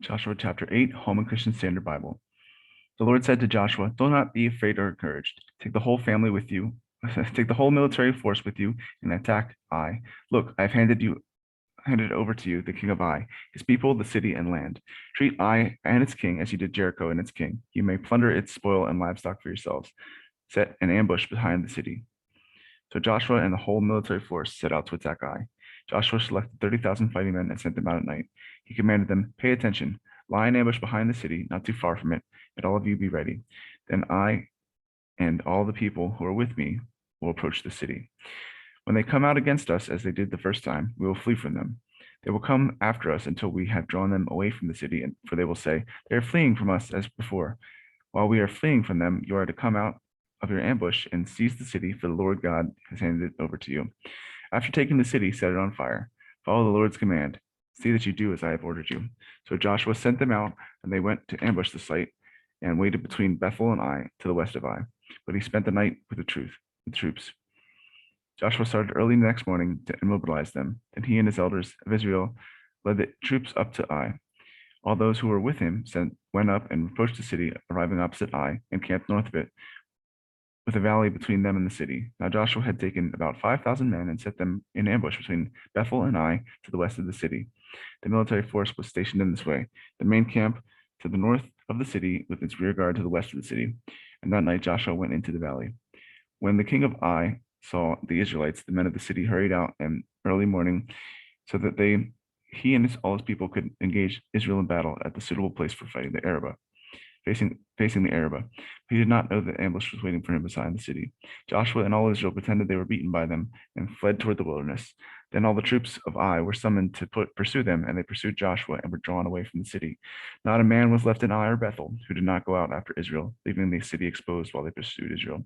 Joshua chapter 8, Holman Christian Standard Bible. The Lord said to Joshua, "Do not be afraid or encouraged. Take the whole family with you, take the whole military force with you, and attack Ai. Look, I have handed over to you the king of Ai, his people, the city, and land. Treat Ai and its king as you did Jericho and its king. You may plunder its spoil and livestock for yourselves. Set an ambush behind the city." So Joshua and the whole military force set out to attack Ai. Joshua selected 30,000 fighting men and sent them out at night. He commanded them, "Pay attention. Lie in ambush behind the city, not too far from it, and all of you be ready. Then I and all the people who are with me will approach the city. When they come out against us, as they did the first time, we will flee from them. They will come after us until we have drawn them away from the city, and for they will say, 'They are fleeing from us as before.' While we are fleeing from them, you are to come out of your ambush and seize the city, for the Lord God has handed it over to you. After taking the city, set it on fire. Follow the Lord's command. See that you do as I have ordered you." So Joshua sent them out, and they went to ambush the site and waited between Bethel and Ai to the west of Ai. But he spent the night with the troops. Joshua started early the next morning to immobilize them. Then he and his elders of Israel led the troops up to Ai. All those who were with him went up and approached the city, arriving opposite Ai, and camped north of it, with a valley between them and the city. Now Joshua had taken about 5,000 men and set them in ambush between Bethel and Ai to the west of the city. The military force was stationed in this way: the main camp to the north of the city, with its rear guard to the west of the city. And that night Joshua went into the valley. When the king of Ai saw the Israelites, the men of the city hurried out in early morning, so that he and all his people could engage Israel in battle at the suitable place for fighting the Arabah, facing the Arabah. He did not know that ambush was waiting for him beside the city. Joshua and all Israel pretended they were beaten by them and fled toward the wilderness. Then all the troops of Ai were summoned to pursue them, and they pursued Joshua and were drawn away from the city. Not a man was left in Ai or Bethel who did not go out after Israel, leaving the city exposed while they pursued Israel.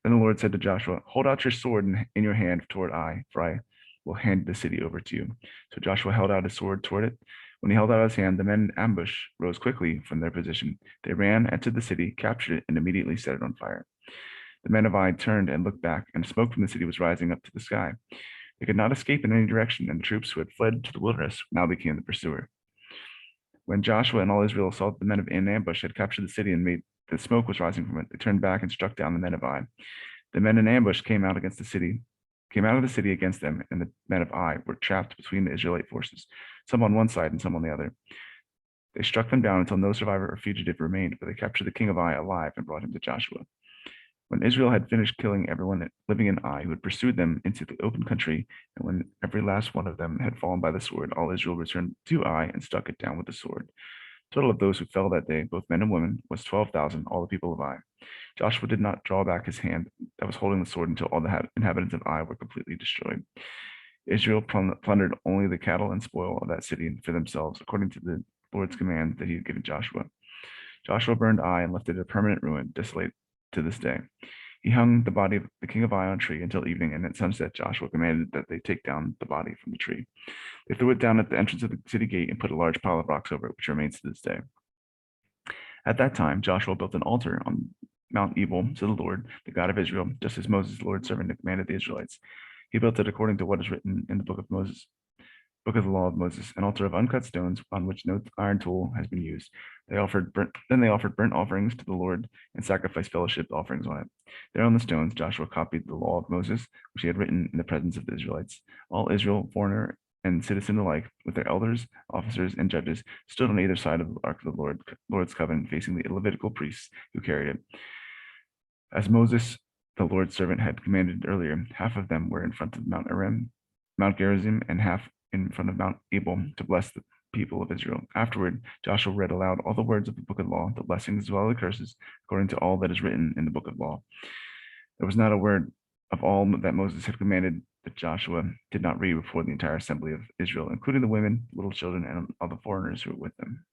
Then the Lord said to Joshua, "Hold out your sword in your hand toward Ai, for I will hand the city over to you." So Joshua held out his sword toward it. When he held out his hand, the men in ambush rose quickly from their position. They ran, entered the city, captured it, and immediately set it on fire. The men of Ai turned and looked back, and smoke from the city was rising up to the sky. They could not escape in any direction, and the troops who had fled to the wilderness now became the pursuer. When Joshua and all Israel saw that the men in ambush had captured the city and made the smoke was rising from it, they turned back and struck down the men of Ai. The men in ambush came out of the city against them, and the men of Ai were trapped between the Israelite forces, some on one side and some on the other. They struck them down until no survivor or fugitive remained, but they captured the king of Ai alive and brought him to Joshua. When Israel had finished killing everyone living in Ai who had pursued them into the open country, and when every last one of them had fallen by the sword, all Israel returned to Ai and struck it down with the sword. The total of those who fell that day, both men and women, was 12,000, all the people of Ai. Joshua did not draw back his hand that was holding the sword until all the inhabitants of Ai were completely destroyed. Israel plundered only the cattle and spoil of that city for themselves, according to the Lord's command that he had given Joshua. Joshua burned Ai and left it a permanent ruin, desolate to this day. He hung the body of the king of Ai on a tree until evening, and at sunset Joshua commanded that they take down the body from the tree. They threw it down at the entrance of the city gate and put a large pile of rocks over it, which remains to this day. At that time, Joshua built an altar on Mount Ebal to the Lord, the God of Israel, just as Moses, the Lord's servant, had commanded the Israelites. He built it according to what is written in the book of the law of Moses, an altar of uncut stones on which no iron tool has been used. They offered burnt offerings to the Lord and sacrificed fellowship offerings on it. There on the stones, Joshua copied the law of Moses, which he had written in the presence of the Israelites. All Israel, foreigner and citizen alike, with their elders, officers, and judges, stood on either side of the ark of the Lord's covenant, facing the Levitical priests who carried it. As Moses, the Lord's servant, had commanded earlier, half of them were in front of Mount Gerizim, and half in front of Mount Ebal to bless the people of Israel. Afterward, Joshua read aloud all the words of the book of law, the blessings as well as the curses, according to all that is written in the book of law. There was not a word of all that Moses had commanded that Joshua did not read before the entire assembly of Israel, including the women, little children, and all the foreigners who were with them.